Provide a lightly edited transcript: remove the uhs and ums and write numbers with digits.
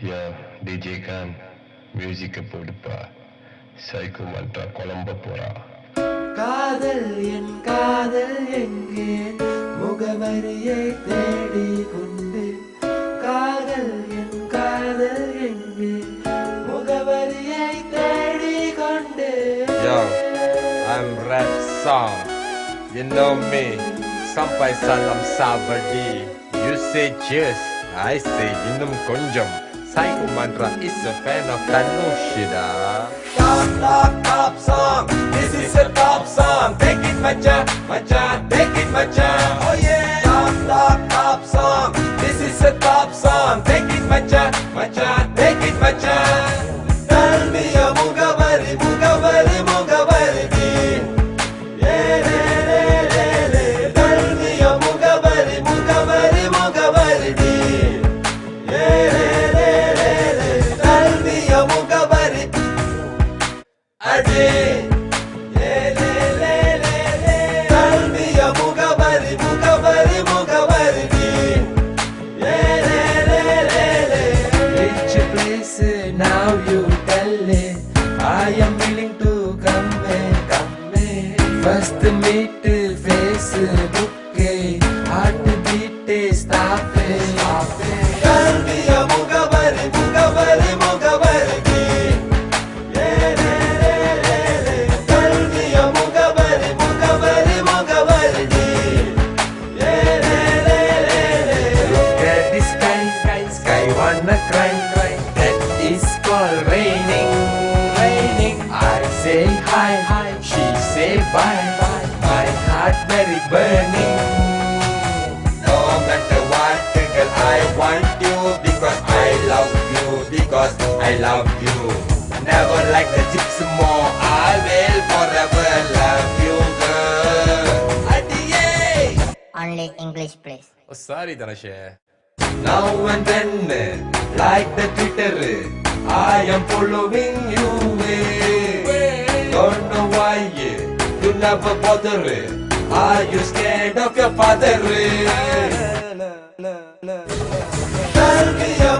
யா DJ Khan மியூசிக்கை போடுப்பா. Psycho Mantra குழம்ப போறா. காதல் என் காதல் எங்கே முகவரியை தேடி கொண்டு காதல் என் காதல் எங்கே முகவரியை தேடி கொண்டு Yo, I'm Rap Song. You know me. Sampai salam sabadi. You say cheers, I say இன்னும் கொஞ்சம். Psycho Mantra is a fan of Tanushida. Top song. This is a top song. Take it macha, macha, take it macha. Oh yeah. Top song. This is a top song. Take it macha, macha, take it macha. Tell me a mugavari, mugavari, mugavari. Yeah, tell me a mugavari, mugavari, mugavari. Yeah, tell me a mugavari. Adi. Yeah, tell me a mugavari, mugavari, mugavari. Which place now you tell it I am willing to come in. First meet Facebook heartbeat stop it. Tell me a mugavari, mugavari, mugavari. Tell me a mugavari, mugavari, mugavari. Look at the sky wanna cry. That is called raining. I say hi, she say bye. My heart very burning. No matter what, girl, I want you because I love you, because I love you. Never like the gypsy more, I will forever love you, girl. Adiye. Only English, please. Oh, sorry, Dhanashe. Now and then, like the Twitter, I am following you. Don't know why you never bother. Are you scared of your father? Tell me a